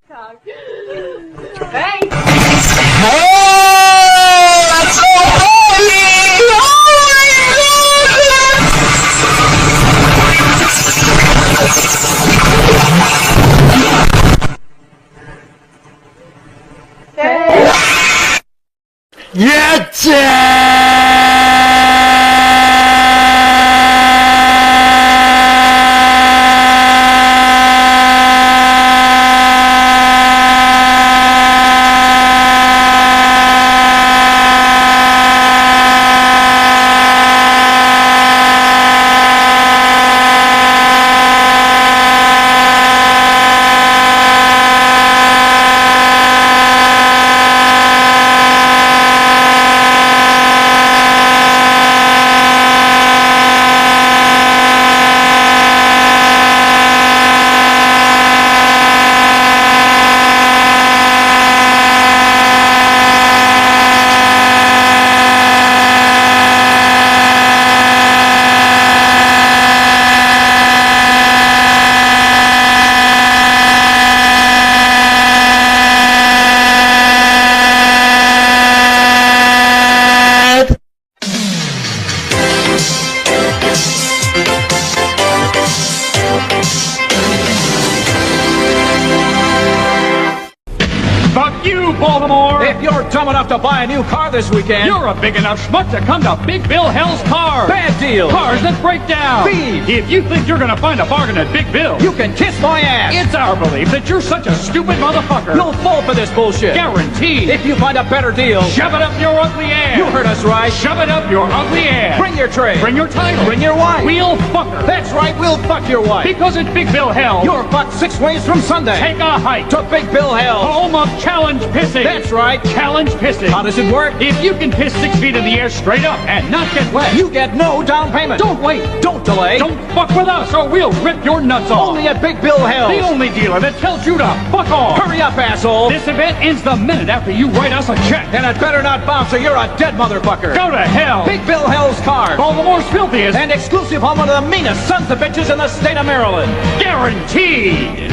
Hey! Hey! That's so holy! Hey! Fuck you, Baltimore! If you're dumb enough to buy a new car this weekend, You're a big enough schmuck to come to Big Bill Hell's Cars! bad deal. Cars that break down! Thieves. If you think you're gonna find a bargain at Big Bill, You can kiss my ass. it's our belief that you're such a stupid motherfucker. You'll fall for this bullshit. Guaranteed. If you find a better deal, Shove it up your ugly ass! you heard us right. Shove it up your ugly ass! Bring your tray. Bring your title! Bring your wife. We'll fuck her! That's right, we'll fuck your wife. Because at Big Bill Hell, You're fucked 6 ways from Sunday. take a hike to Big Bill Hell. home of challenge pissing! That's right. Challenge pissing! How does it work? If you can piss 6 feet in the air straight up and not get wet, You get no down payment. don't wait! Don't delay. Don't fuck with us or we'll rip your nuts off! Only at Big Bill Hell. The only dealer that tells you to fuck off! Hurry up, asshole. This event ends the minute after you write us a check! And it better not bounce or you're a dead motherfucker. Go to hell! Big Bill Hell's Cars. Baltimore's filthiest And exclusive on one of the meanest sons of bitches in the state of Maryland. guaranteed!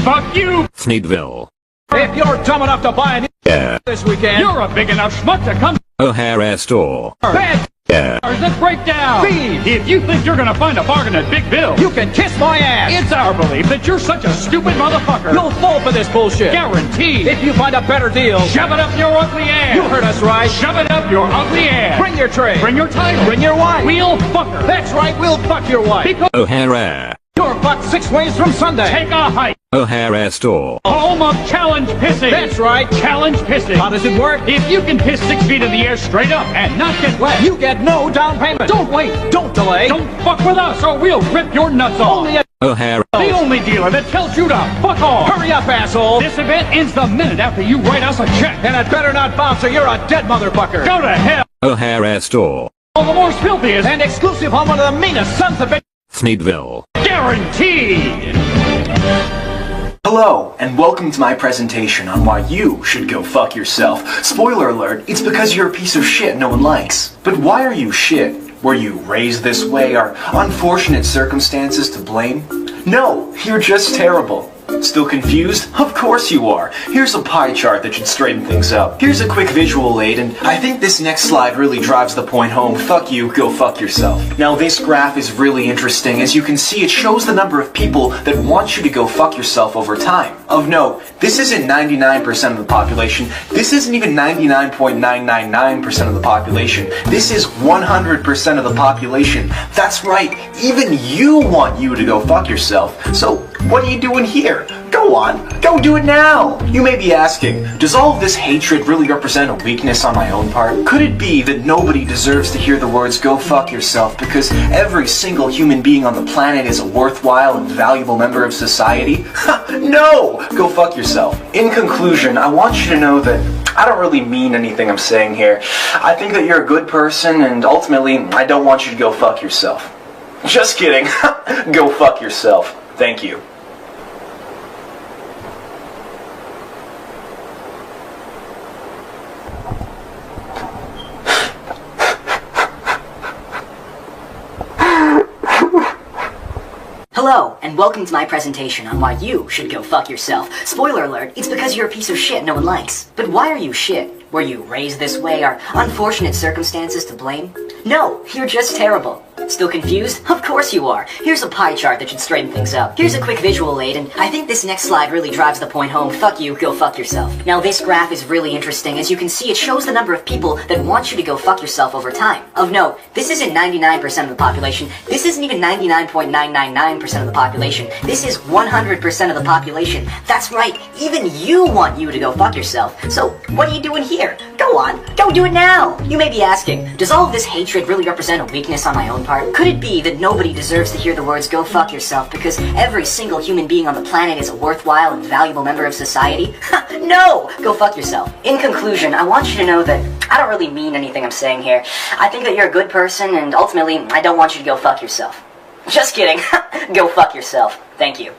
Fuck you! Sneedville. If you're dumb enough to buy a new Yeah. this weekend, You're a big enough schmuck to come O'Hare Store. bad. Yeah. cars that break down! Thieves. If you think you're gonna find a bargain at Big Bill, You can kiss my ass. it's our belief that you're such a stupid motherfucker. You'll fall for this bullshit. Guaranteed! If you find a better deal, Shove it up your ugly ass! you heard us right. Shove it up your ugly ass! Bring your tray. Bring your title! Bring your wife. We'll fuck her! That's right, we'll fuck your wife. Because O'Hare. You're fucked 6 ways from Sunday. take a hike O'Hare Store. home of challenge pissing! That's right. Challenge pissing! How does it work? If you can piss 6 feet in the air straight up and not get wet, You get no down payment. don't wait! Don't delay. Don't fuck with us or we'll rip your nuts off! Only at O'Hare. The only dealer that tells you to fuck off! Hurry up, asshole. This event ends the minute after you write us a check! And it better not bounce or you're a dead motherfucker. Go to hell! O'Hare Store. Baltimore's filthiest And exclusive on one of the meanest sons of bitches. Sneedville. guaranteed! Hello, and welcome to my presentation on why you should go fuck yourself. Spoiler alert, it's because you're a piece of shit no one likes. But why are you shit? Were you raised this way? Are unfortunate circumstances to blame? No, you're just terrible. Still confused? Of course you are. Here's a pie chart that should straighten things up. Here's a quick visual aid, and I think this next slide really drives the point home. Fuck you, go fuck yourself. Now this graph is really interesting. As you can see, it shows the number of people that want you to go fuck yourself over time. Of note, this isn't 99% of the population. This isn't even 99.999% of the population. This is 100% of the population. That's right, even you want you to go fuck yourself. So, what are you doing here? Go on, go do it now! You may be asking, does all of this hatred really represent a weakness on my own part? Could it be that nobody deserves to hear the words go fuck yourself because every single human being on the planet is a worthwhile and valuable member of society? Ha! No! Go fuck yourself. In conclusion, I want you to know that I don't really mean anything I'm saying here. I think that you're a good person and ultimately I don't want you to go fuck yourself. Just kidding. Go fuck yourself. Thank you. Hello, and welcome to my presentation on why you should go fuck yourself. Spoiler alert, it's because you're a piece of shit no one likes. But why are you shit? Were you raised this way? Are unfortunate circumstances to blame? No, you're just terrible. Still confused? Of course you are. Here's a pie chart that should straighten things up. Here's a quick visual aid, and I think this next slide really drives the point home. Fuck you, go fuck yourself. Now this graph is really interesting. As you can see, it shows the number of people that want you to go fuck yourself over time. Of note, this isn't 99% of the population. This isn't even 99.999% of the population. This is 100% of the population. That's right, even you want you to go fuck yourself. So, what are you doing here? Go on, go do it now! You may be asking, does all of this hatred really represent a weakness on my own part? Could it be that nobody deserves to hear the words go fuck yourself because every single human being on the planet is a worthwhile and valuable member of society? No! Go fuck yourself. In conclusion, I want you to know that I don't really mean anything I'm saying here. I think that you're a good person, and ultimately, I don't want you to go fuck yourself. Just kidding. Go fuck yourself. Thank you.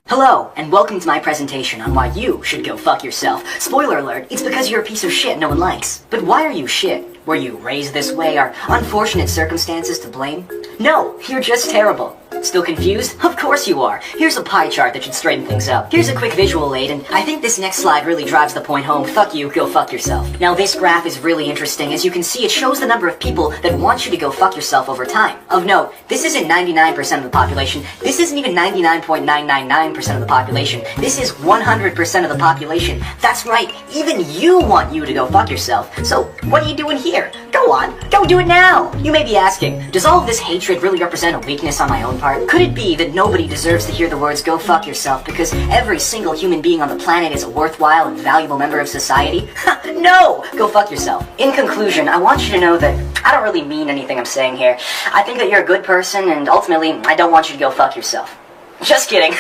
Hello, and welcome to my presentation on why you should go fuck yourself. Spoiler alert, it's because you're a piece of shit no one likes. But why are you shit? Were you raised this way? Are unfortunate circumstances to blame? No, you're just terrible. Still confused? Of course you are. Here's a pie chart that should straighten things up. Here's a quick visual aid, and I think this next slide really drives the point home. Fuck you, go fuck yourself. Now this graph is really interesting. As you can see, it shows the number of people that want you to go fuck yourself over time. Of note, this isn't 99% of the population. This isn't even 99.999% of the population. This is 100% of the population. That's right, even you want you to go fuck yourself. So, what are you doing here? Go on, go do it now! You may be asking, does all of this hatred really represent a weakness on my own part? Could it be that nobody deserves to hear the words go fuck yourself because every single human being on the planet is a worthwhile and valuable member of society? No! Go fuck yourself. In conclusion, I want you to know that I don't really mean anything I'm saying here. I think that you're a good person, and ultimately, I don't want you to go fuck yourself. Just kidding.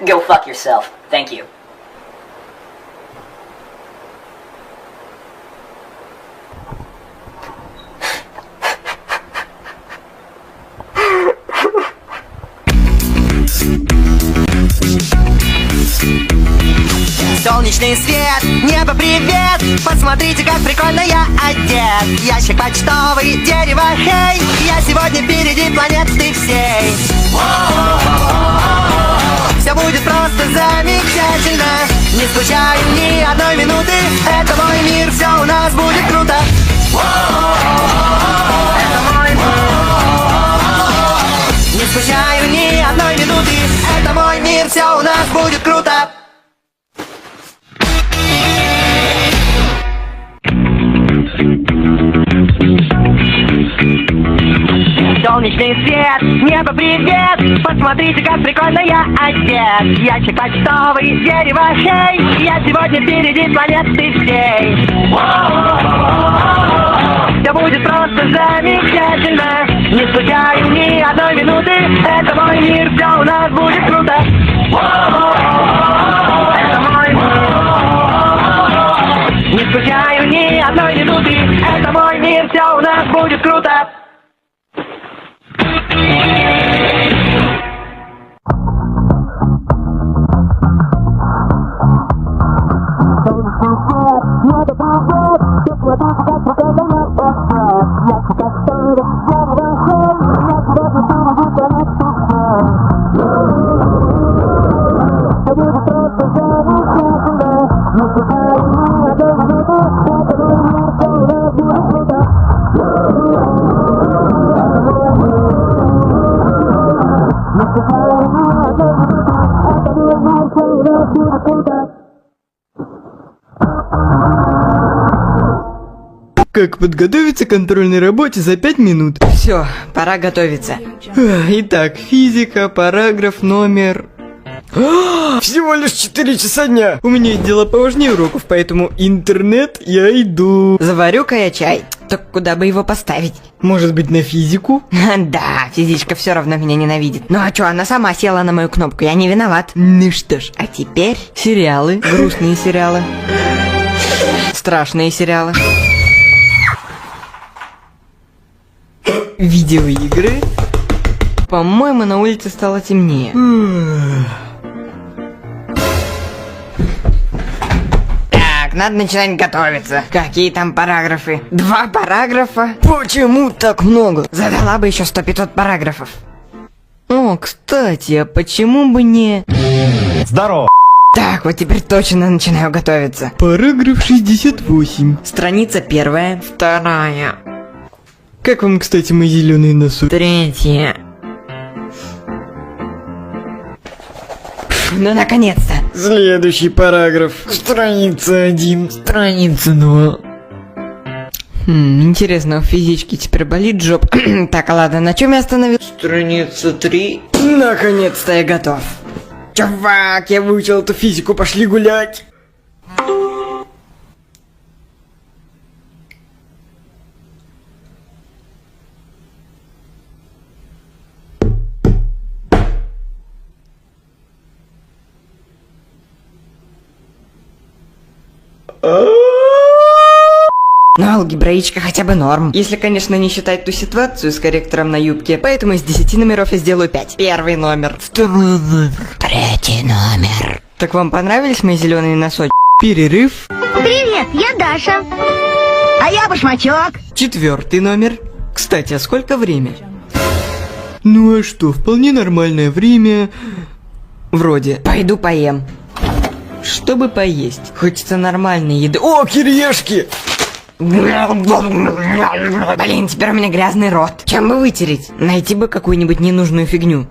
Go fuck yourself. Thank you. Солнечный свет, небо привет. Посмотрите, как прикольно я одет. Ящик почтовый, дерево, хей. Я сегодня впереди планеты всей. Все будет просто замечательно. Не скучаю ни одной минуты. Это мой мир, все у нас будет круто. Это мой мир. Не скучаю ни одной минуты. Это мой мир, все у нас будет круто. Солнечный свет, небо привет. Посмотрите, как прикольно я одет. Ящик почтовый, дерево, хей. Я сегодня впереди планеты всей. Все будет просто замечательно. Не скучаю ни одной минуты. Это мой мир, все у нас будет круто. Это мой мир. Не скучаю ни одной минуты. Это мой мир, все у нас будет круто. Как подготовиться к контрольной работе за 5 минут? Все, пора готовиться. Итак, физика, параграф номер... Всего лишь 4 часа дня. У меня есть дела поважнее уроков, поэтому интернет я иду. Заварю-ка я чай. Так куда бы его поставить? Может быть, на физику? Да, физичка все равно меня ненавидит. Ну а чё, она сама села на мою кнопку, я не виноват. Ну что ж, А теперь сериалы, грустные сериалы, страшные сериалы, видеоигры. По-моему, на улице стало темнее. надо начинать готовиться. Какие там параграфы? 2 параграфа? Почему так много? Задала бы еще 100-500 параграфов. О, кстати, а почему бы не... Здорово. Так, вот теперь точно начинаю готовиться. Параграф 68. Страница 1. 2. Как вам, кстати, мои зеленые носы? 3. Ну, наконец-то. Следующий параграф. Страница 1. Страница 2. Интересно, у физички теперь болит жопа. Так, ладно, на чем я остановился? Страница 3. Наконец-то я готов. Чувак, я выучил эту физику, пошли гулять. Ну, алгебраичка хотя бы норм. Если, конечно, не считать ту ситуацию с корректором на юбке. Поэтому из 10 номеров я сделаю 5. 1 номер. 2 номер. 3 номер. Так вам понравились мои зеленые носочки? Перерыв. Привет, я Даша. А я Башмачок. 4 номер. Кстати, а сколько время? Ну а что, вполне нормальное время. Вроде. Пойду поем. Чтобы поесть. Хочется нормальной еды. О, кириешки! Блин, теперь у меня грязный рот. Чем бы вытереть? Найти бы какую-нибудь ненужную фигню.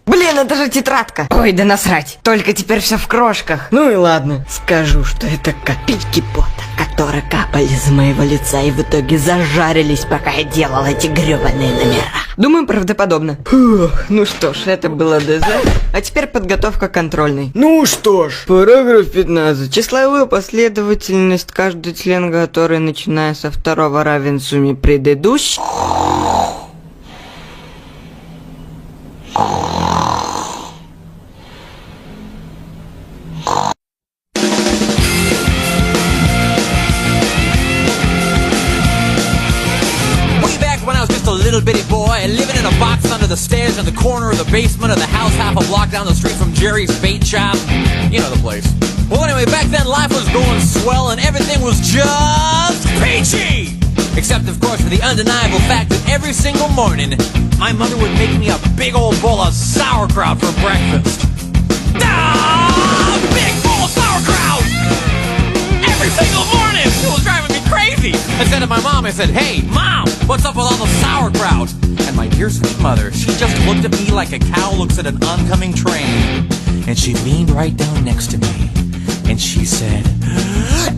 Блин, это же тетрадка. Ой, да насрать. Только теперь все в крошках. Ну и ладно. Скажу, что это капельки пота, Которые капали с моего лица и в итоге зажарились, пока я делал эти гребаные номера. Думаю, правдоподобно. Фух, Ну что ж, это было ДЗ. А теперь подготовка контрольной. ну что ж, параграф 15. Числовую последовательность каждый член, который, начиная со 2 равен сумме предыдущих. Little bitty boy living in a box under the stairs in the corner of the basement of the house half a block down the street from Jerry's bait shop. You know the place. Well, anyway, back then life was going swell and everything was just peachy! Except, of course, for the undeniable fact that every single morning my mother would make me a big old bowl of sauerkraut for breakfast. Big bowl of sauerkraut! Every single morning! It was driving me crazy! I said to my mom, I said, "Hey, Mom, what's up with all the sauerkraut?" And my dear sweet mother, she just looked at me like a cow looks at an oncoming train. And she leaned right down next to me. And she said,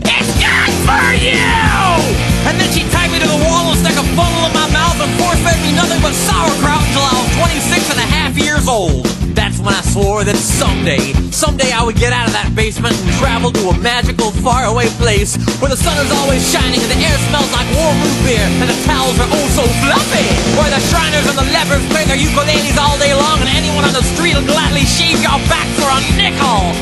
"It's good for you!" And then she tied me to the wall and stuck a funnel in my mouth and force-fed me nothing but sauerkraut until I was 26 and a half years old. That's when I swore that someday I would get out of that basement and travel to a magical, faraway place where the sun is always shining and the air smells like warm root beer and the towels are oh so fluffy. Where the Shriners and the lepers play their ukuleles all day long and anyone on the street will gladly shave your back for a nickel.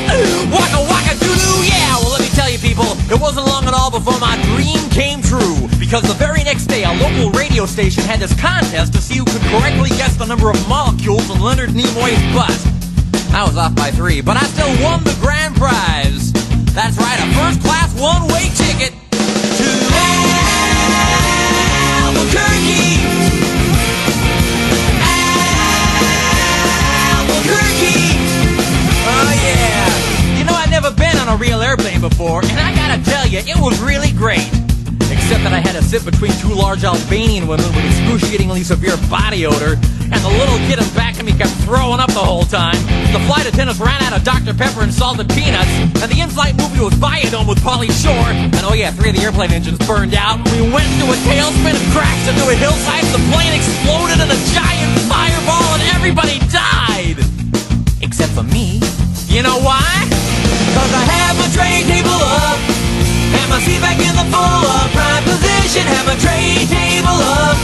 Waka waka doo-doo, yeah! Well, let me tell you people, it wasn't long at all before my dream came true. Because the very next day, a local radio station had this contest to see who could correctly guess the number of molecules in Leonard Nimoy's butt. I was off by 3, but I still won the grand prize. That's right, a first-class one-way ticket to Albuquerque. Albuquerque. Oh, yeah. You know, I'd never been on a real airplane before, and I gotta tell you, it was really great. Except that I had to sit between 2 large Albanian women with excruciatingly severe body odor, and the little kid in back of me kept throwing up the whole time. The flight attendants ran out of Dr. Pepper and salted peanuts, and the in-flight movie was Biodome with Pauly Shore, and oh yeah, 3 of the airplane engines burned out. We went into a tailspin and crashed into a hillside, and the plane exploded in a giant fireball, and everybody died! Except for me. You know why? 'Cause I had my tray table up, and my seat back in the full upright position. Have my tray table up,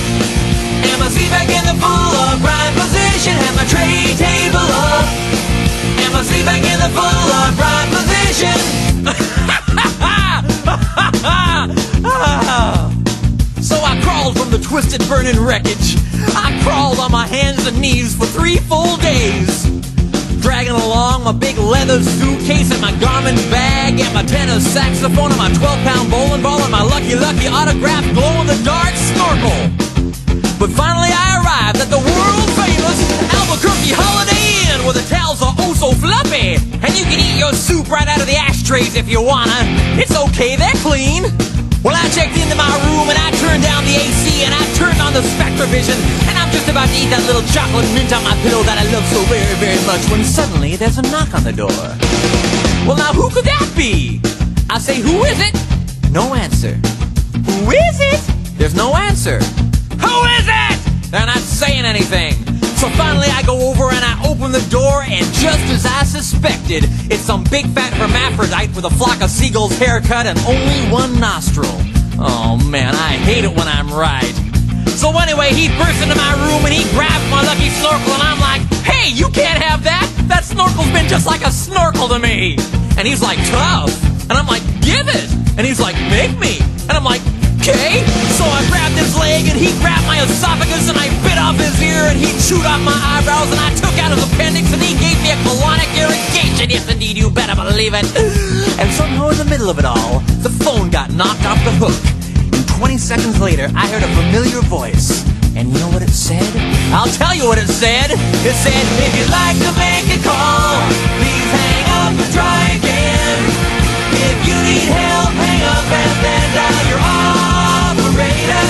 and my seat back in the full upright position. Have my tray table up, and my seat back in the full upright position. So I crawled from the twisted burning wreckage. I crawled on my hands and knees for 3 full days. dragging along my big leather suitcase and my garment bag and my tenor saxophone and my 12-pound bowling ball and my lucky autographed glow-in-the-dark snorkel. But finally I arrived at the world-famous Albuquerque Holiday Inn where the towels are oh so fluffy and you can eat your soup right out of the ashtrays if you wanna. It's okay, they're clean. Well, I checked into my room and I turned down the AC and I turned on the Spectrovision and I'm just about to eat that little chocolate mint on my pillow that I love so very, very much when suddenly there's a knock on the door. Well, now who could that be? I say, who is it? No answer. Who is it? There's no answer. Who is it? They're not saying anything. So finally I go over and I open the door and just as I suspected, it's some big fat hermaphrodite with a flock of seagulls haircut and only one nostril. Oh man, I hate it when I'm right. So anyway, he burst into my room and he grabbed my lucky snorkel and I'm like, hey, you can't have that! That snorkel's been just like a snorkel to me! And he's like, tough! And I'm like, give it! And he's like, make me! And I'm like, okay? So I grabbed his leg and he grabbed my esophagus and I bit off his ear and he chewed off my eyebrows and I took out his appendix and he gave me a colonic irrigation. Yes, indeed, you better believe it. And somehow in the middle of it all, the phone got knocked off the hook. And 20 seconds later, I heard a familiar voice. And you know what it said? I'll tell you what it said. It said, if you'd like to make a call, please hang up and try again. If you need help, hang up and then dial your operator.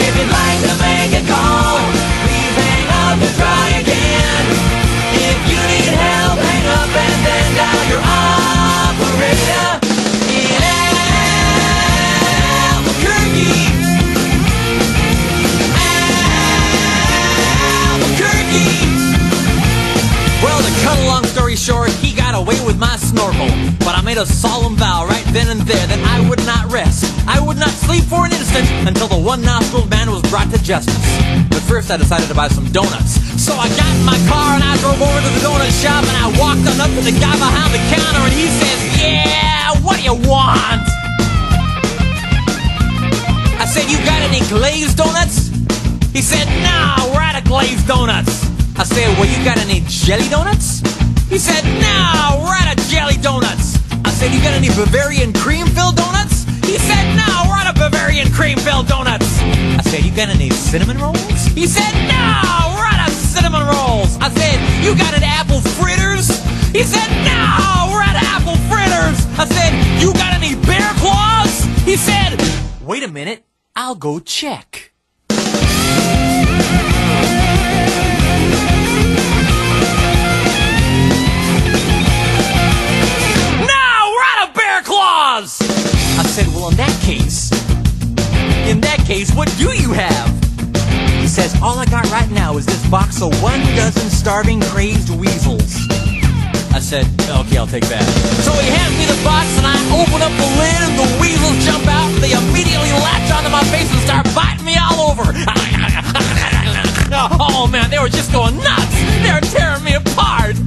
If you'd like to make a call, please hang up and try again. If you need help, hang up and then dial your operator. In Albuquerque. Well, to cut a long story short, he got away with my snorkel. But I made a solemn vow right then and there that I would not rest. I would not sleep for an instant until the one-nostriled man was brought to justice. But first I decided to buy some donuts. So I got in my car and I drove over to the donut shop and I walked on up to the guy behind the counter and he says, yeah, what do you want? I said, you got any glazed donuts? He said, no, we're out of glazed donuts. I said, well, you got any jelly donuts? He said, no, we're out of jelly donuts. I said, you got any Bavarian cream-filled donuts? He said, no, we're out of Bavarian cream-filled donuts. I said, you got any cinnamon rolls? He said, no, we're out of cinnamon rolls. I said, you got any apple fritters? He said, no, we're out of apple fritters. I said, you got any bear claws? He said, wait a minute, I'll go check. I said, well, in that case, what do you have? He says, all I got right now is this box of 12 starving, crazed weasels. I said, okay, I'll take that. So he hands me the box and I open up the lid and the weasels jump out and they immediately latch onto my face and start biting me all over. Oh man, they were just going nuts. They were tearing me apart.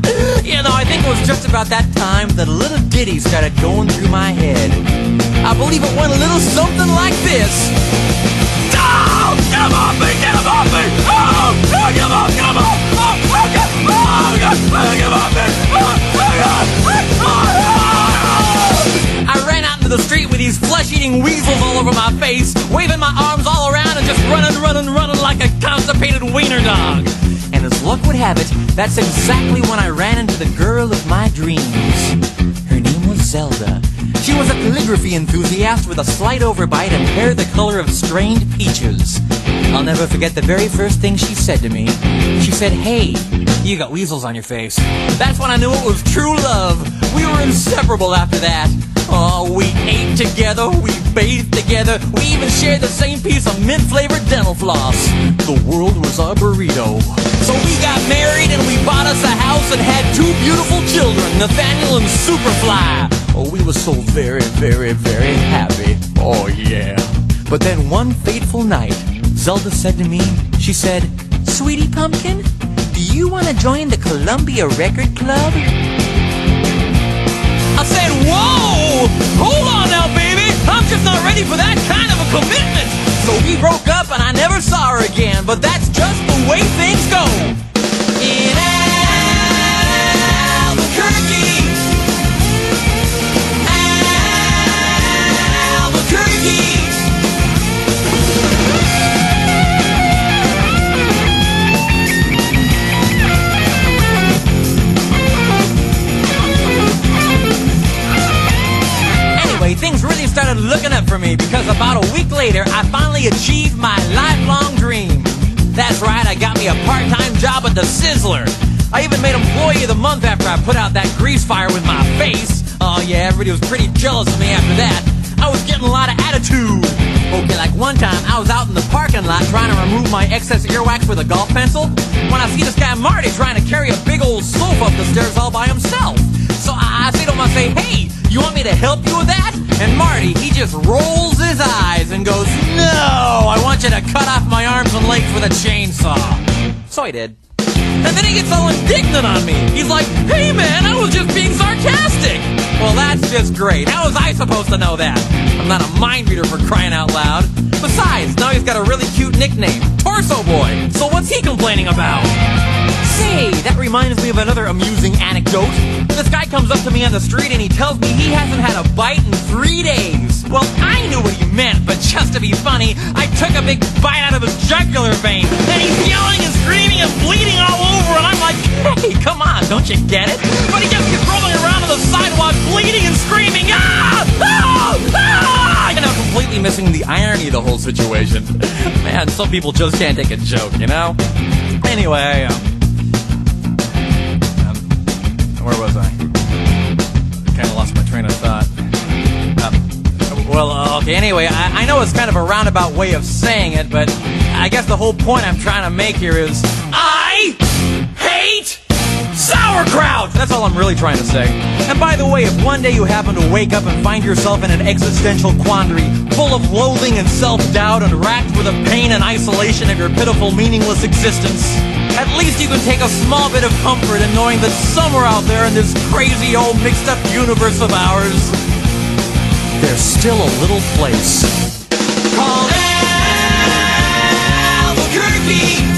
You know, I think it was just about that time that a little ditty started going through my head. I believe it went a little something like this. Oh, get him off me! Get him off me! Oh, get him off! Get him off! Oh, God! Oh, God! Get him off me! Oh, God! I ran out into the street with these flesh-eating weasels all over my face, waving my arms all around and just running like a constipated wiener dog. And as luck would have it, that's exactly when I ran into the girl of my dreams. Her name was Zelda. She was a calligraphy enthusiast with a slight overbite and hair the color of strained peaches. I'll never forget the very first thing she said to me. She said, hey, you got weasels on your face. That's when I knew it was true love. We were inseparable after that. Oh, we ate together, we bathed together, we even shared the same piece of mint-flavored dental floss. The world was our burrito. So we got married and we bought us a house and had 2 beautiful children, Nathaniel and Superfly. Oh, we were so very, very, very happy. Oh, yeah. But then one fateful night, Zelda said to me, she said, Sweetie Pumpkin, do you want to join the Columbia Record Club? I said, whoa! Hold on now, baby! I'm just not ready for that kind of a commitment! So we broke up and I never saw her again, but that's just the way things go. In started looking up for me because about a week later, I finally achieved my lifelong dream. That's right, I got me a part-time job at the Sizzler. I even made Employee of the Month after I put out that grease fire with my face. Oh yeah, everybody was pretty jealous of me after that. I was getting a lot of attitude. Okay, like one time, I was out in the parking lot trying to remove my excess earwax with a golf pencil when I see this guy Marty trying to carry a big old sofa up the stairs all by himself. So I say to him, I say, hey, you want me to help you with that? And Marty, he just rolls his eyes and goes, no, I want you to cut off my arms and legs with a chainsaw. So I did. And then he gets all indignant on me. He's like, hey man, I was just being sarcastic. Well, that's just great. How was I supposed to know that? I'm not a mind reader for crying out loud. Besides, now he's got a really cute nickname, Torso Boy. So what's he complaining about? Say, that reminds me of another amusing anecdote. This guy comes up to me on the street and he tells me he hasn't had a bite in 3 days. Well, I knew what he meant, but just to be funny, I took a big bite out of his jugular vein. And he's yelling and screaming and bleeding all over, and I'm like, hey, come on, don't you get it? But he just keeps rolling around on the sidewalk, bleeding and screaming, ah! Ah! Ah! You know, completely missing the irony of the whole situation. Man, some people just can't take a joke, you know? Anyway, where was I? Kind of lost my train of thought. Okay, anyway, I know it's kind of a roundabout way of saying it, but I guess the whole point I'm trying to make here is I hate sauerkraut! That's all I'm really trying to say. And by the way, if one day you happen to wake up and find yourself in an existential quandary, full of loathing and self-doubt and racked with the pain and isolation of your pitiful, meaningless existence, at least you can take a small bit of comfort in knowing that somewhere out there in this crazy old mixed-up universe of ours, there's still a little place called Albuquerque.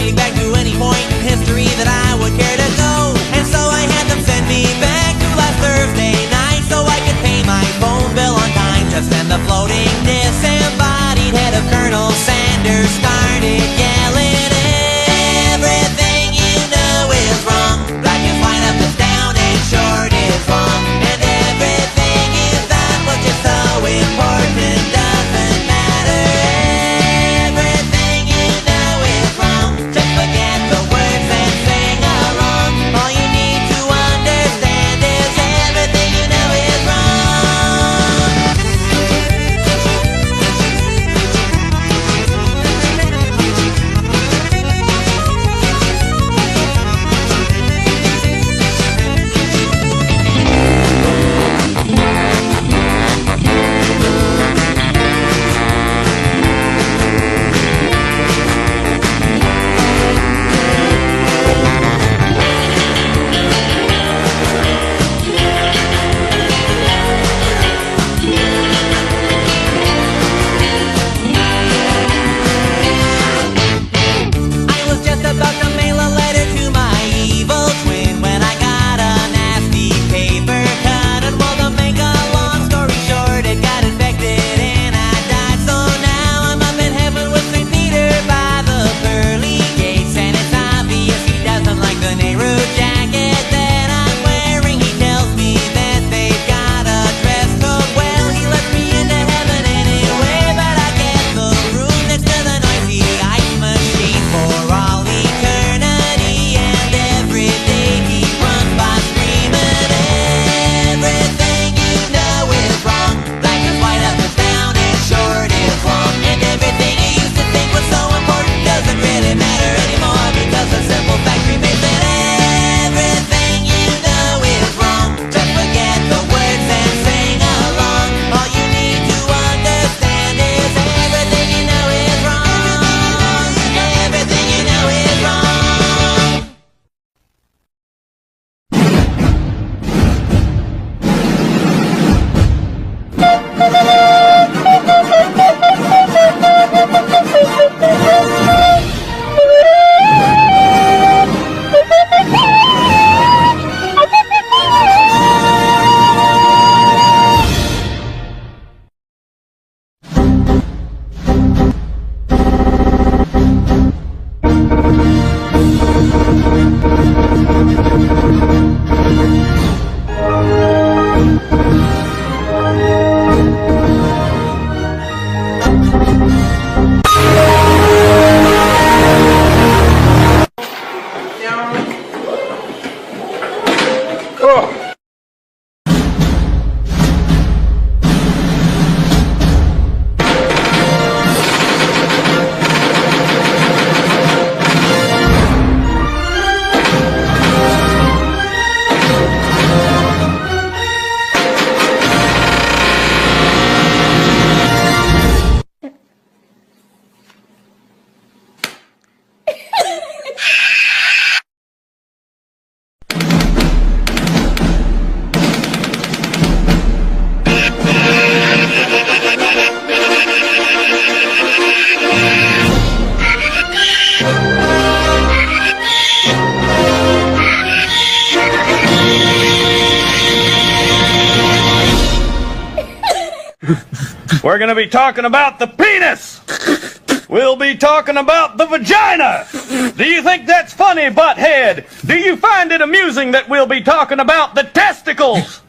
dating back to any point in history that I would care to go. And so I had them send me back to last Thursday night so I could pay my phone bill on time. Just then the floating disembodied head of Colonel Sanders started yelling, everything you know is wrong. Black is white, up is down, and short is long. And everything you thought was just so important doesn't matter. Everything you know is wrong. Just forget the words and sing along. All you need to understand is everything you know is wrong. I was just about to mail a letter to my evil twin when I got a nasty paper cut. And well, to make a long story short, it got infected and I died. So now I'm up in heaven with St. Peter by the pearly gates. And it's obvious he doesn't like the Nehru jacket that I'm wearing. He tells me that they've got a dress code. Well, he lets me into heaven anyway, but I get the room next to the noisy ice machine for all eternity. And every day he runs by screaming, everything you know is wrong. Black is white, up is down, and short is long. And everything you used to think was so important doesn't really matter anymore, because the simple fact remains that everything you know is wrong. Just forget the words and sing along. All you need to understand is everything you know is wrong. Everything you know is wrong. We're gonna be talking about the penis! We'll be talking about the vagina! Do you think that's funny, butthead? Do you find it amusing that we'll be talking about the testicles?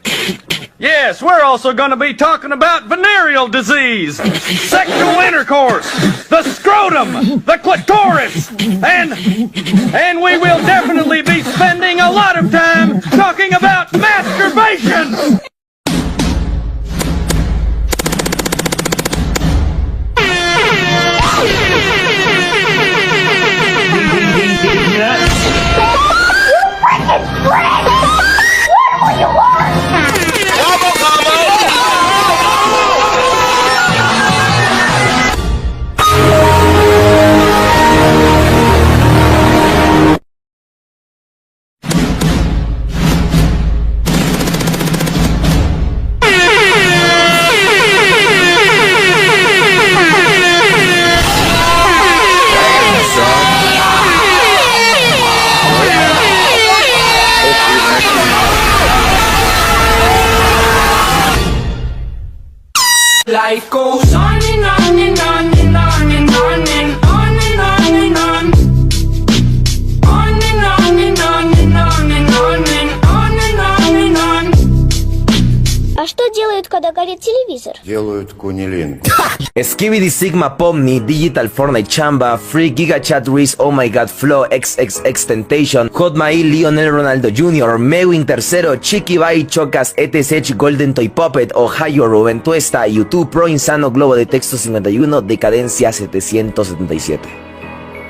Yes, we're also gonna be talking about venereal disease, sexual intercourse, the scrotum, the clitoris, and we will definitely be spending a lot of time talking about masturbation! life goes on and on and on and on and on and on and on and on. On and on and on and on and on and on and on and on. А что делают, когда горит телевизор? Делают кунилингу. Skibidi Sigma Pomni, Digital Fortnite Chamba, Free Giga Chat Reese, Oh My God Flow, XXX Temptation, Hot Mail, Lionel Ronaldo Jr., Mewing Tercero, Chiqui Bai, Chocas, ETC, Golden Toy Puppet, Ohio, Rubén Tuesta, YouTube Pro Insano, Globo de Texto 51, Decadencia 777.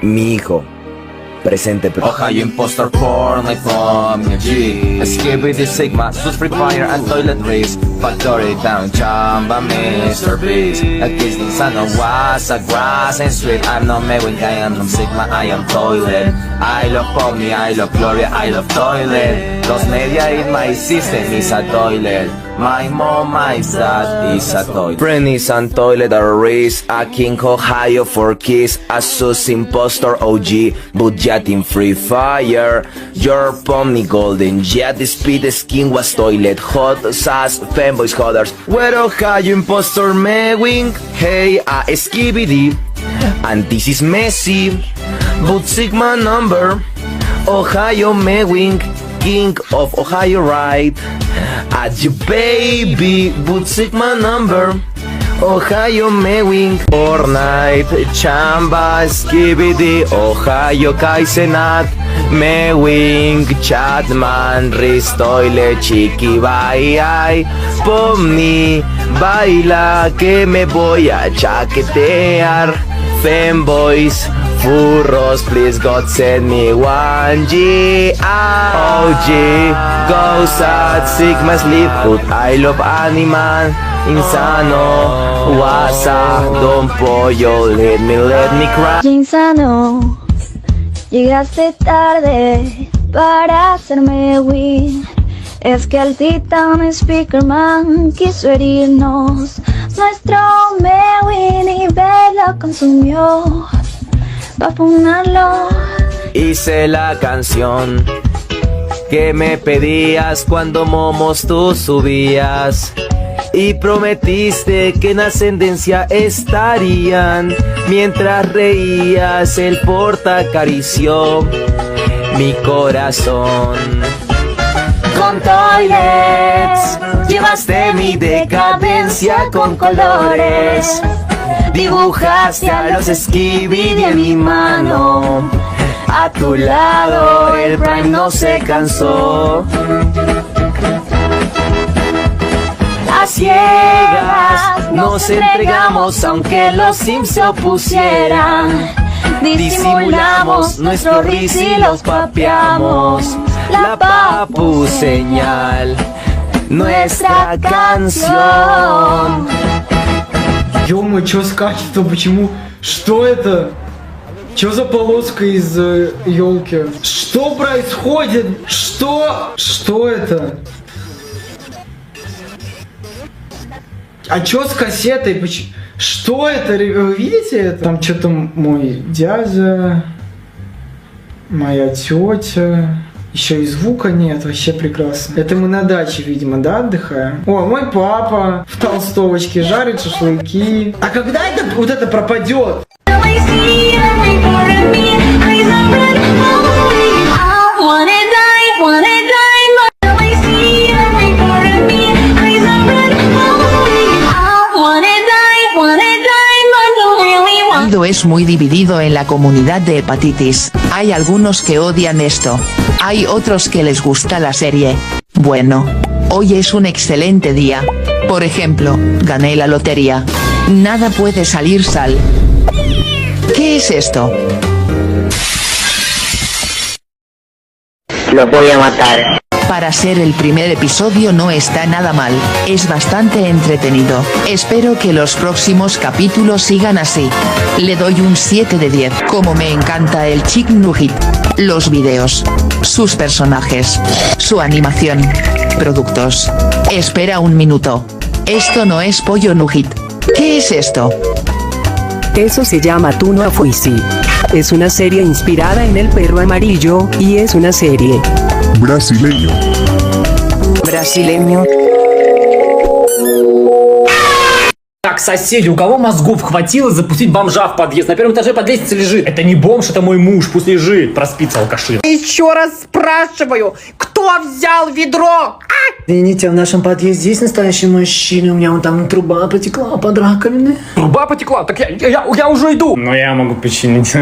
Mi hijo. Presente. Ohio Impostor Porn, I from your G. Skibidi Sigma, Sus Free Fire and Toilet Race. Factory Town, Chamba, Mr. Beast. Aquí es Insano, was a grass and street. I'm not Mewing, I am from Sigma, I am Toilet. I love Pomni, I love Gloria, I love Toilet. Los media in my system is a toilet. My mom, my dad is a toilet. Prenis and Toilet are raised, a King Ohio for Kiss, Asus Impostor OG, Budget in Free Fire, your Pomni Golden Jet, Speed Skin was Toilet, Hot Sass, Fanboys Hodders, where Ohio Impostor Mewing, hey, a Skibidi, and this is Messi, but Sigma number, Ohio Mewing, King of Ohio right, at you baby, but Sigma number, Ohio Mewing, Fortnite, Chamba, Skibidi, Ohio Kaisenat, Mewing, Chatman, Riz Toilet, Chiqui Bai, Pomni, baila que me voy a chaquetear, Femboys, Furros, please God send me 1G. OG goes at Sigma Sleep, but I love Animal, Insano, Wasa, Don Pollo, let me cry. Insano, llegaste tarde para hacerme win. Es que el titán Speakerman quiso herirnos. Nuestro Mewin y Bella consumió. Pa' funarlo. Hice la canción que me pedías cuando momos tú subías. Y prometiste que en ascendencia estarían. Mientras reías el porta acarició mi corazón. Con toilets llevaste mi decadencia con colores. Dibujaste a los Skibidi en mi mano. A tu lado el Prime no se cansó. A ciegas nos entregamos aunque los Sims se opusieran. Disimulamos nuestro Riz y los papeamos. La papu señal, nuestra canción. Ё-моё, чё с качеством? Почему? Что это? Чё за полоска из елки? Что происходит? Что? Что это? А чё с кассетой? Что это? Вы видите это? Там что-то мой дядя, моя тетя. Еще и звука нет, вообще прекрасно. Это мы на даче, видимо, да, отдыхаем? О, мой папа в толстовочке жарит шашлыки. А когда это вот это пропадет? Es muy dividido en la comunidad de hepatitis. Hay algunos que odian esto. Hay otros que les gusta la serie. Bueno, hoy es un excelente día. Por ejemplo, gané la lotería. Nada puede salir sal. ¿Qué es esto? Lo voy a matar. Para ser el primer episodio no está nada mal, es bastante entretenido, espero que los próximos capítulos sigan así. Le doy un 7 de 10, como me encanta el Chicken Nugget, los videos, sus personajes, su animación, productos. Espera un minuto. Esto no es pollo nugget. ¿Qué es esto? Eso se llama Tú no fuiste. Es una serie inspirada en El Perro Amarillo, y es una serie brasileño. Brasileño. Так, соседи, у кого мозгов хватило запустить бомжа в подъезд? На первом этаже под лестницей лежит. Это не бомж, это мой муж, пусть лежит, проспится алкаши. Еще раз спрашиваю, кто взял ведро? Извините, в нашем подъезде есть настоящий мужчина? У меня вон там труба потекла под раковиной. Труба потекла? Так я уже иду. Но я могу починить.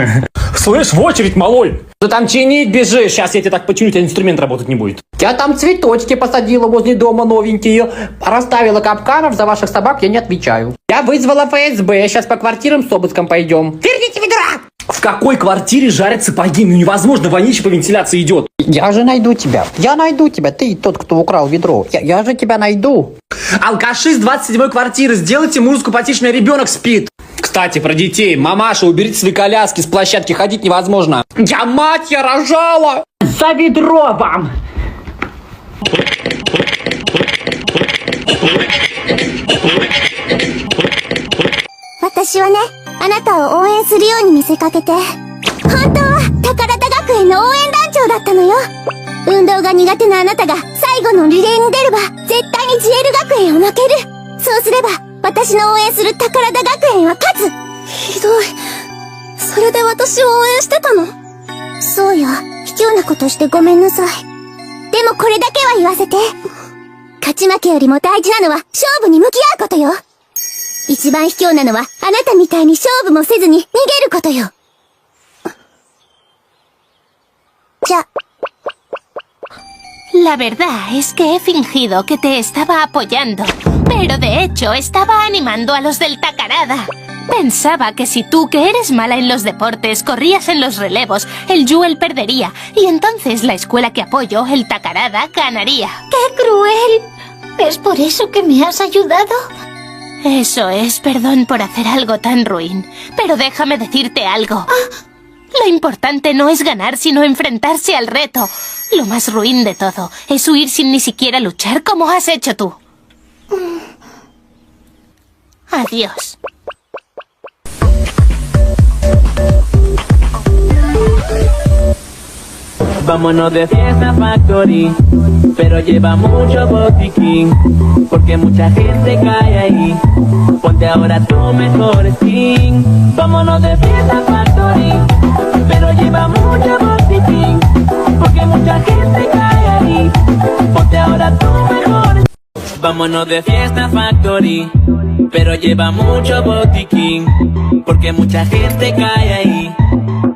Слышь, в очередь, малой. Ты там чинить бежишь, сейчас я тебе так починю, у тебя инструмент работать не будет. Я там цветочки посадила возле дома новенькие, расставила капканов, за ваших собак я не отвечаю. Я вызвала ФСБ, сейчас по квартирам с обыском пойдем. Верните ведра! В какой квартире жарят сапоги? Ну невозможно, вонища по вентиляции идет. Я же найду тебя. Я найду тебя. Ты тот, кто украл ведро. Я же тебя найду. Алкаши с 27-й квартиры, сделайте музыку потише, ребенок спит. Кстати, про детей. Мамаша, уберите свои коляски, с площадки ходить невозможно. Я мать, я рожала! За ведро вам! 私はね、あなたを応援するように見せかけて、本当は宝田学園の応援団長だったのよ。運動が苦手なあなたが最後のリレーに出れば絶対にジエル学園を負ける。そうすれば私の応援する宝田学園は勝つ。ひどい。それで私を応援してたの？そうよ。卑怯なことしてごめんなさい。でもこれだけは言わせて。勝ち負けよりも大事なのは勝負に向き合うことよ。一番卑怯なのはあなたみたいに勝負もせずに逃げることよ。じゃ。La verdad es que he fingido que te estaba apoyando, pero de hecho estaba animando a los del Tacarada. Pensaba que si tú, que eres mala en los deportes, corrías en los relevos, el Jewel perdería, y entonces la escuela que apoyo, el Tacarada, ganaría. ¡Qué cruel! ¿Es por eso que me has ayudado? Eso es, perdón por hacer algo tan ruin, pero déjame decirte algo. Lo importante no es ganar, sino enfrentarse al reto. Lo más ruin de todo es huir sin ni siquiera luchar como has hecho tú. Adiós. Vámonos de fiesta factory, pero lleva mucho botiquín, porque mucha gente cae ahí. Ponte ahora tu mejor skin. Vámonos de fiesta factory, pero lleva mucho botiquín, porque mucha gente cae ahí. Ponte ahora tu mejor skin. Vámonos de fiesta factory, pero lleva mucho botiquín, porque mucha gente cae ahí.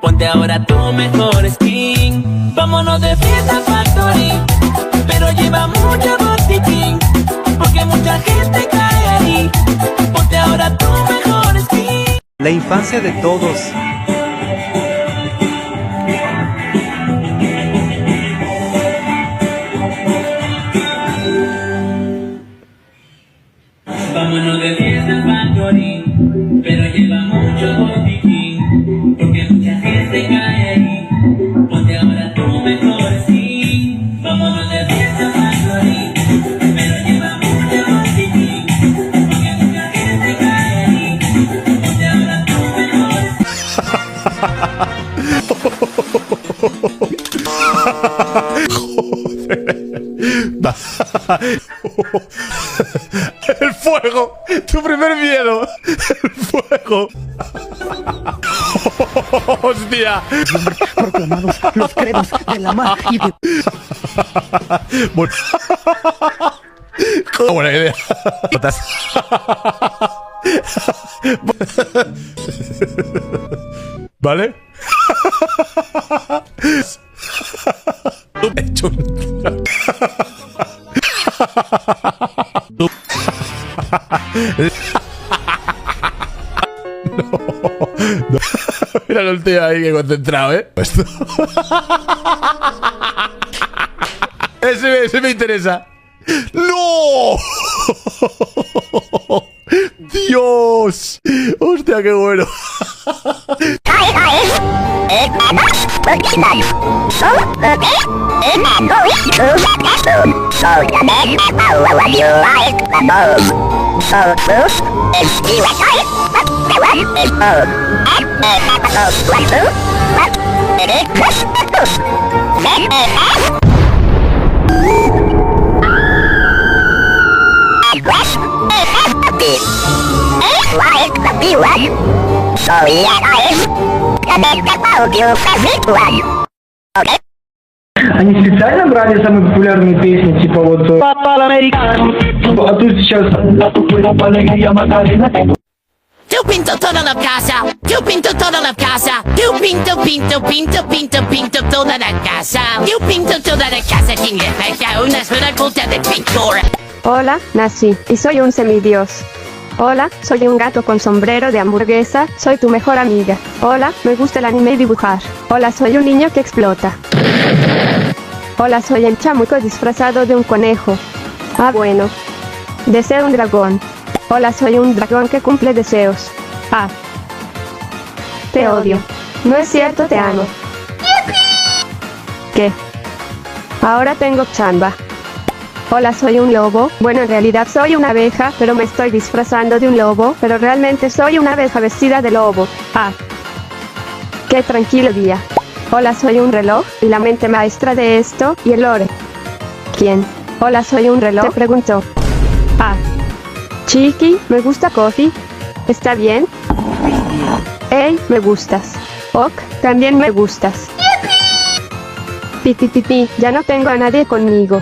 Ponte ahora tu mejor skin. Vámonos de fiesta factory, pero lleva mucho botiquín, porque mucha gente cae ahí. Ponte ahora tu mejor skin. La infancia de todos. Vámonos de fiesta factory, pero lleva mucho botiquín, porque mucha gente cae ahí. Ponte ahora tu mejor skin. Vámonos de fiesta factory, pero lleva mucho botiquín, porque mucha gente cae ahí. Ponte ahora tu mejor El fuego, tu primer miedo. El fuego. Hostia. Proclamados los credos de la mar y de... Bueno. Buena idea. ¿Vale? He hecho un... No. Mira el tío ahí que concentrado, Esto. Ese me interesa. ¡No! ¡Dios! ¡Hostia, qué bueno! like the B one. So yeah, and then the both you favorite one. Okay? Они специально брали самые популярные песни, типа вот... А тут сейчас... Tu pinto toda la casa, tu pinto toda la casa, tu pinto, pinto, pinto, pinto, pinto toda la casa, tu pinto toda la casa, quien le falta una sola gota de pintura. Hola, nací, y soy un semidios. Hola, soy un gato con sombrero de hamburguesa, soy tu mejor amiga. Hola, me gusta el anime y dibujar. Hola, soy un niño que explota. Hola, soy el chamuco disfrazado de un conejo. Ah, bueno. Deseo un dragón. Hola, soy un dragón que cumple deseos. Ah. Te odio. No es cierto, te amo. ¿Qué? Ahora tengo chamba. Hola, soy un lobo. Bueno, en realidad soy una abeja, pero me estoy disfrazando de un lobo, pero realmente soy una abeja vestida de lobo. Ah. Qué tranquilo día. Hola, soy un reloj, y la mente maestra de esto, y el lore. ¿Quién? Hola, soy un reloj, te preguntó. Ah. Chiqui, me gusta Coffee. ¿Está bien? Hey, me gustas. Ok, también me gustas. Pi, ya no tengo a nadie conmigo.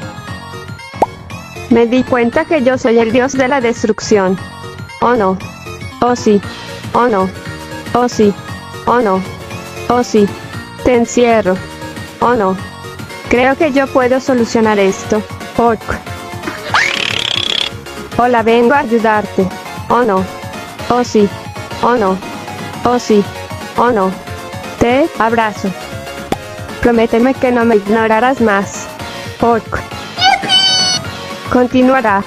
Me di cuenta que yo soy el dios de la destrucción. Oh no. Oh sí. Oh no. Oh sí. Oh no. Oh sí. Te encierro. Oh no. Creo que yo puedo solucionar esto. Ok. Hola, vengo a ayudarte. Oh no. Oh sí. Oh no. Oh sí. Oh no. Te abrazo. Prométeme que no me ignorarás más. Ok. Continuará.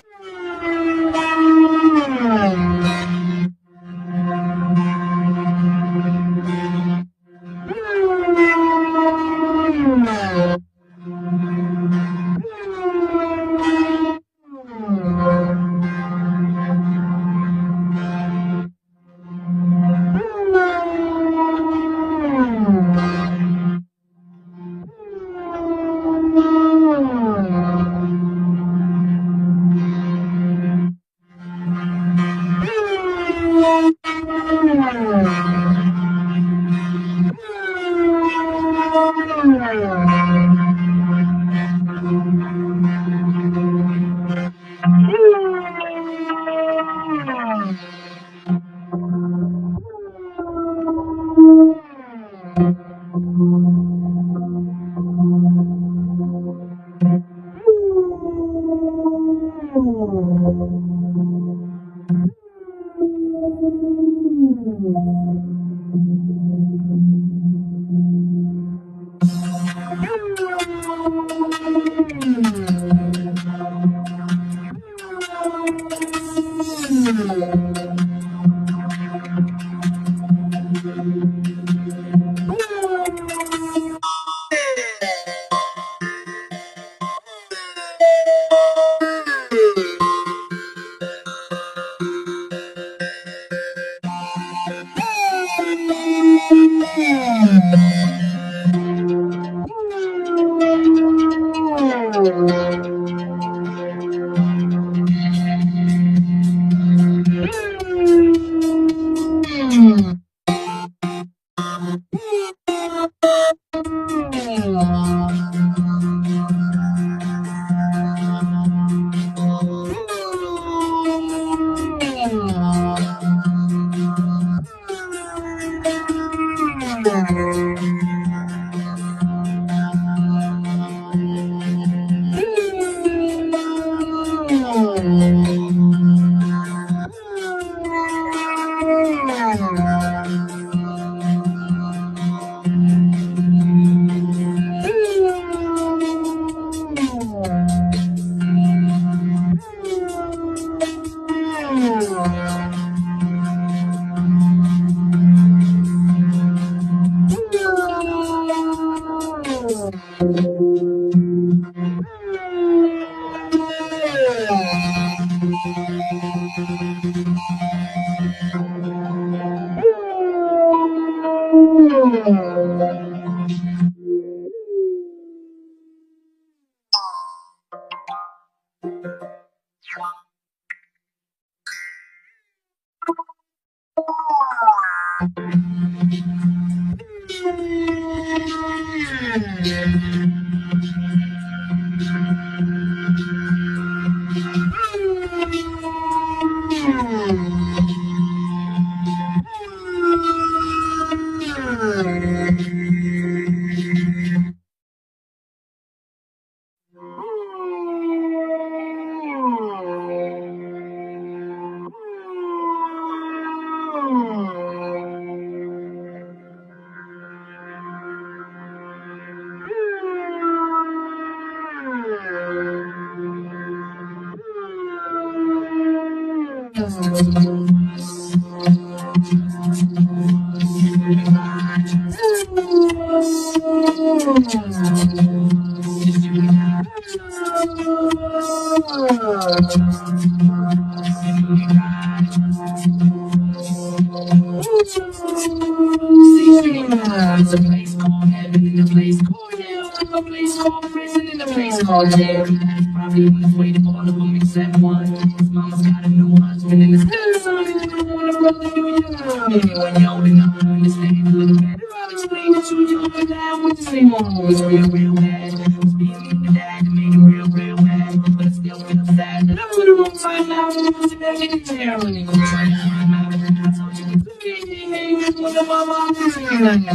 It's a place called heaven and a place called hell. A place called prison and a place called jail. Daddy's probably on his way to all of them except one. His mama's got a new husband and his stepson. And you don't want a brother, do you? Maybe when you're old enough to understand a little better, I'll explain it to you. Up and down with the same one was real bad. Was being mean to dad that made him real bad. But I still feel sad that I put the wrong time out. And was back in the chair when he was trying to climb out. I told you it's okay, hey, when the mama was singing like that.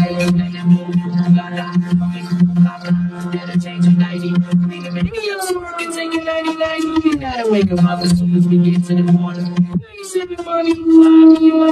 Better change your 90. Clean the videos, work and take a 99. You gotta wake up as soon as we get to the water. 97 money, fly me in my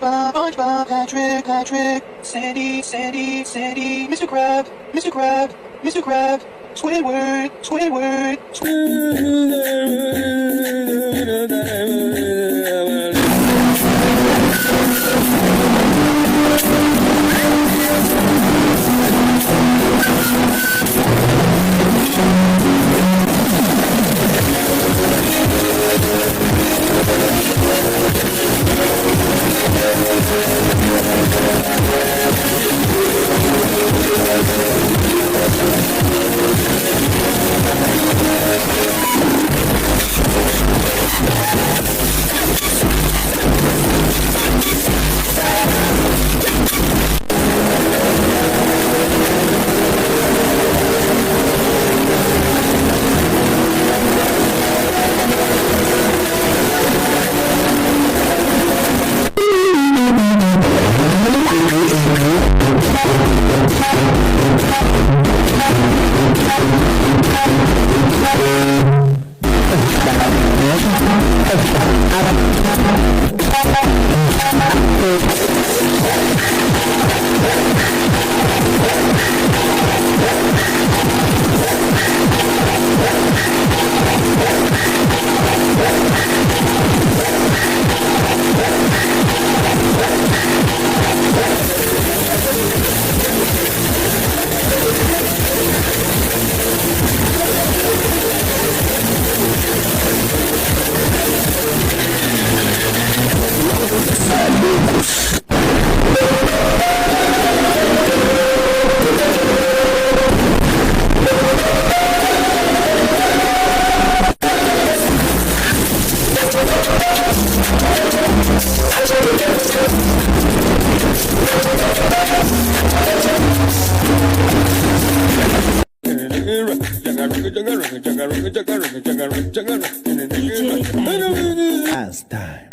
SpongeBob, Patrick, Sandy, Mr. Krab, Mr. Krab, Squidward, Squidward, Last time.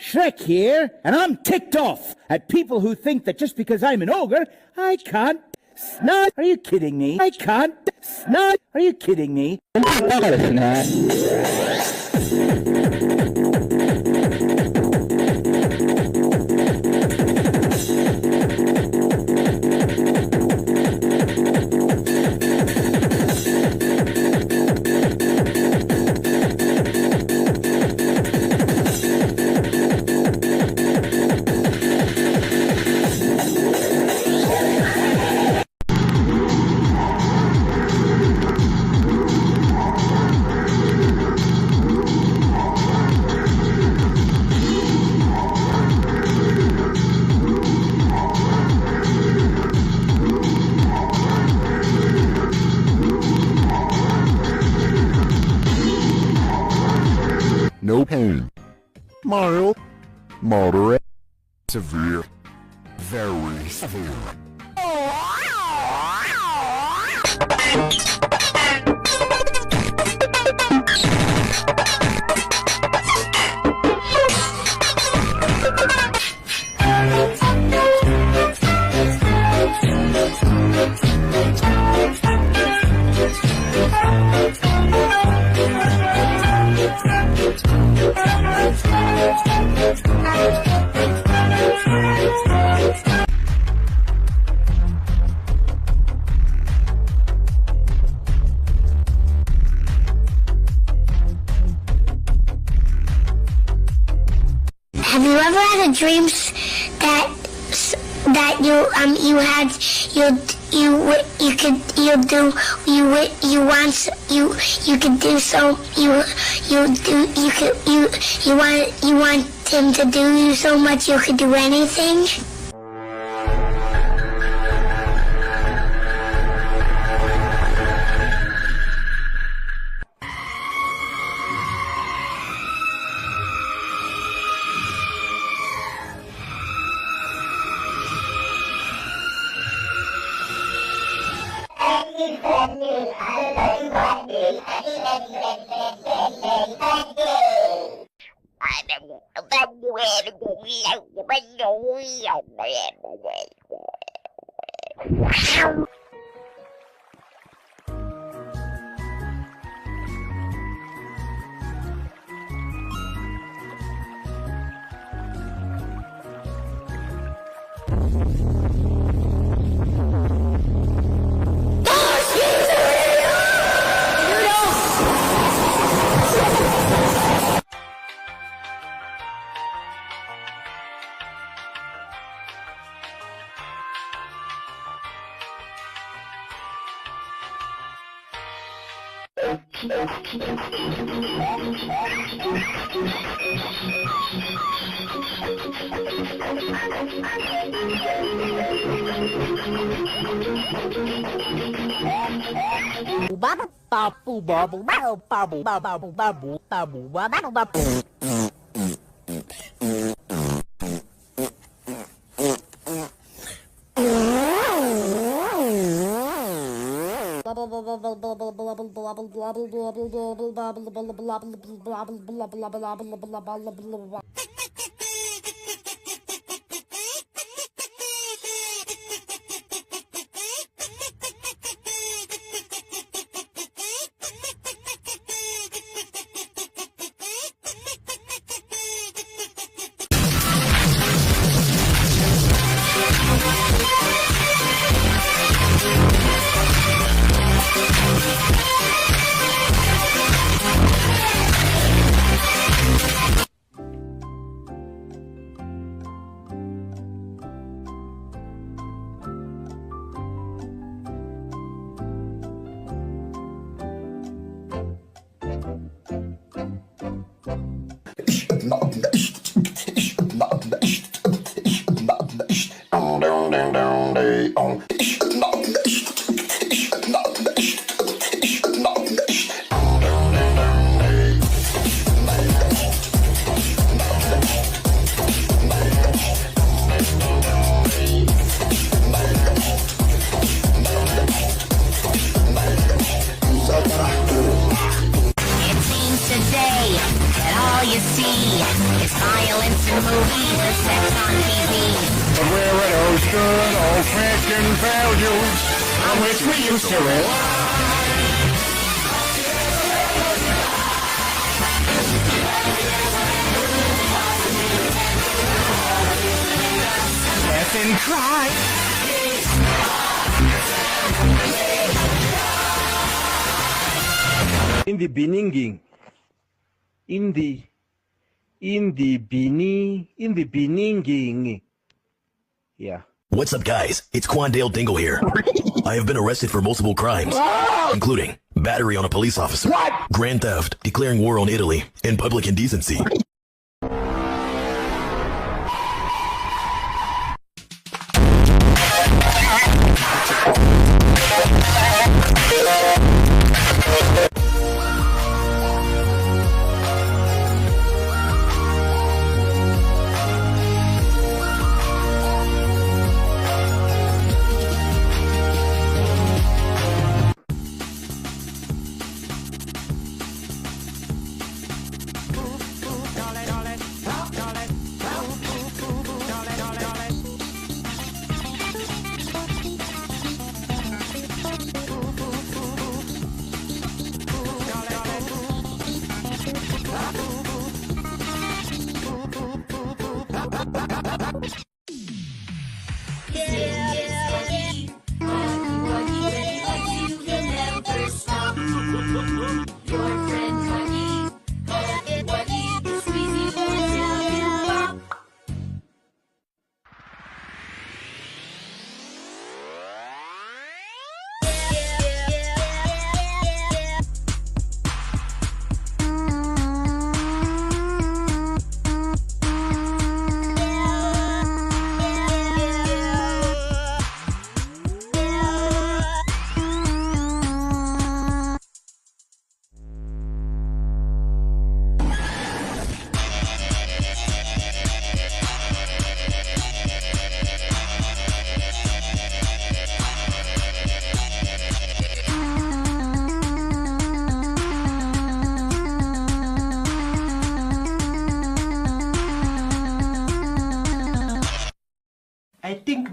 Shrek here, and I'm ticked off at people who think that just because I'm an ogre, I can't snot. Are you kidding me? I can't snot. Are you kidding me? No pain. Mild. Moderate. Severe. Very severe. dreams that you had you could want him to do you so much you could do anything? In the beginning, yeah. What's up, guys? It's Quandale Dingle here. I have been arrested for multiple crimes, including battery on a police officer, grand theft, declaring war on Italy, and public indecency.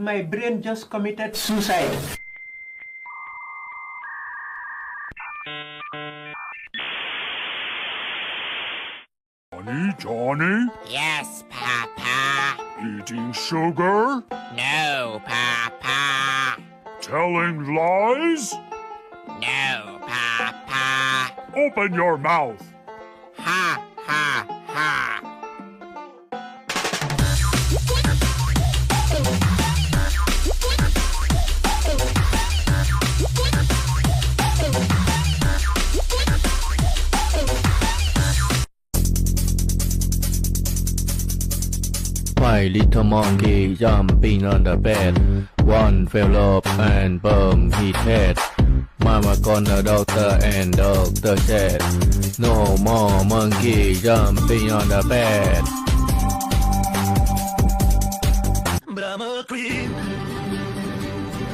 my brain just committed suicide. Johnny? Yes, Papa. Eating sugar? No, Papa. Telling lies? No, Papa. Open your mouth. Ha, ha, ha. My little monkey jumping on the bed. One fell off and boom, his head. Mama called the doctor and doctor said, no more monkey jumping on the bed. But I'm a creep.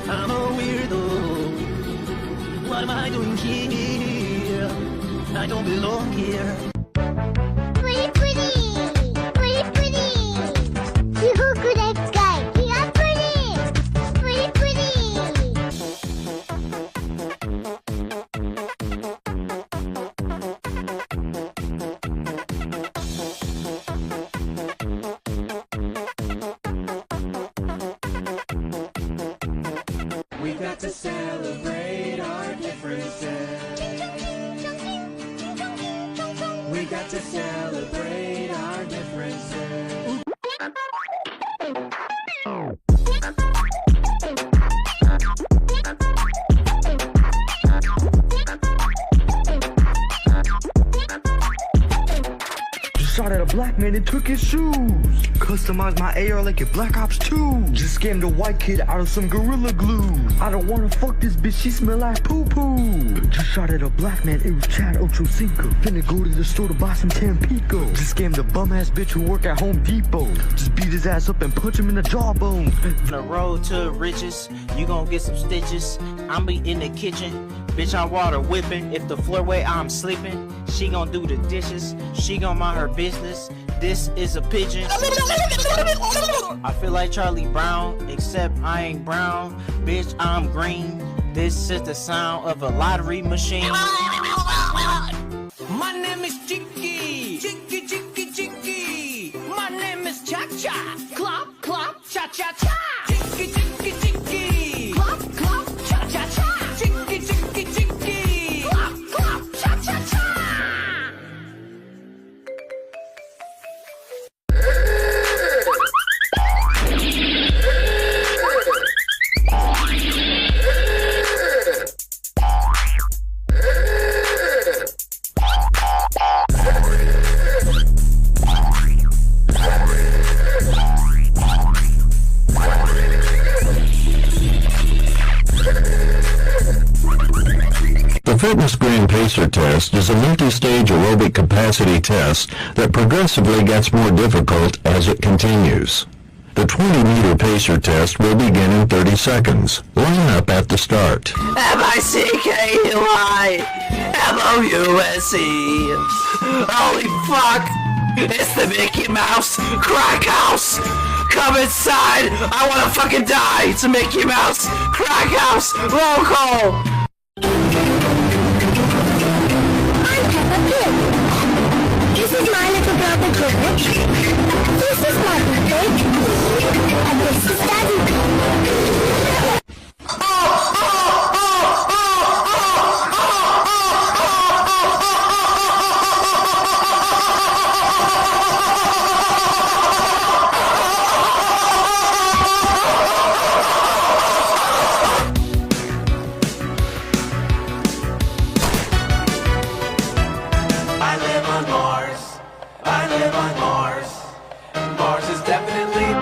I'm a weirdo. What am I doing here? I don't belong here. Pretty, pretty. Pretty, pretty. すごくでっかい気がプリプリプリ We got to celebrate our differences. We got to celebrate our differences. Shot at a black man and took his shoes. Customized my AR like a Black Ops 2. Just scammed a white kid out of some Gorilla Glue. I don't wanna fuck this bitch, she smell like poo-poo. Just shot at a black man, it was Chad Ochocinco. Finna go to the store to buy some Tampico. Just scammed a bum-ass bitch who work at Home Depot. Just beat his ass up and punch him in the jawbone. On the road to riches, you gon' get some stitches. I'm be in the kitchen, bitch I'm water whipping. If the floor way I'm sleeping, she gon' do the dishes. She gon' mind her business. This is a pigeon. I feel like Charlie Brown, except I ain't brown. Bitch, I'm green. This is the sound of a lottery machine. My name is Chicky. Chicky, Chicky, Chicky. My name is Cha Cha. Clop, clop, cha cha cha. Chicky, Chicky, Chicky. Clop, clop, cha cha cha. Chicky, Chicky, Chicky. Clop, clop, cha cha cha. The Fitness Grand Pacer test is a multi-stage aerobic capacity test that progressively gets more difficult as it continues. The 20-meter pacer test will begin in 30 seconds. Line up at the start. M-I-C-K-E-Y-M-O-U-S-E. Holy fuck! It's the Mickey Mouse Crack House! Come inside! I wanna fucking die! It's a Mickey Mouse Crack House! Roll call! This is my little brother George. This is my birthday. And this is Daddy. I live on Mars. I live on Mars. Mars is definitely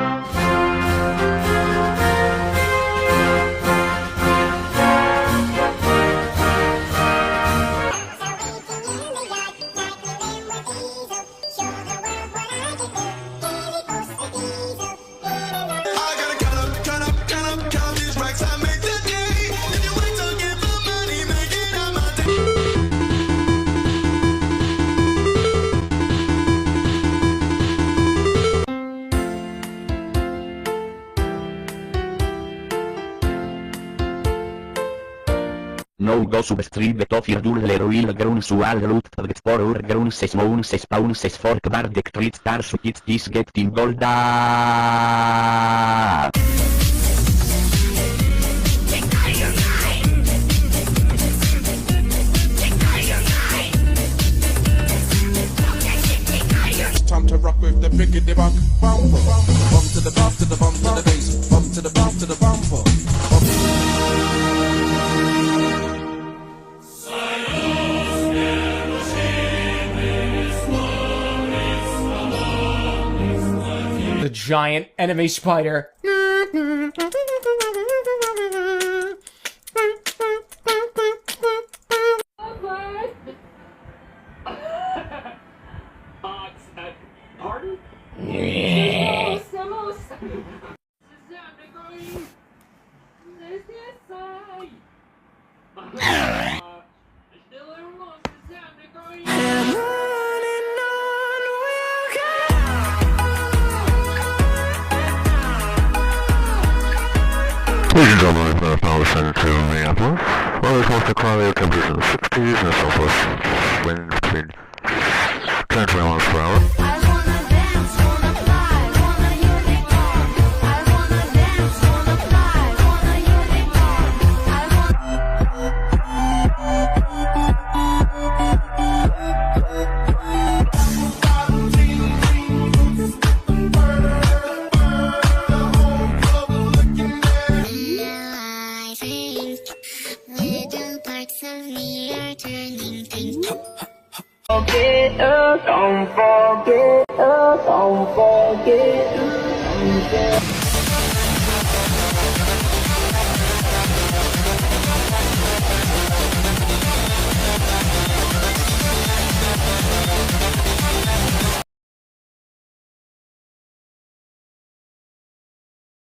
No go subscribe to firduller will grown sual root target for ur grown 6 moon 6 pound 6 fork bar dectrit star so it's this getting gold. Time to rock with the biggity bump, bump, bump, bump to the bump to the bump to the bass, bump to the bump to the bumper. The giant enemy spider. Pardon? Ladies and gentlemen, it's Matt Power Center to Minneapolis. Well, it's mostly cloudy, temperatures in the 60s and a southwest wind between 10 to 20 miles per hour. Forget us, don't forget us, don't forget us.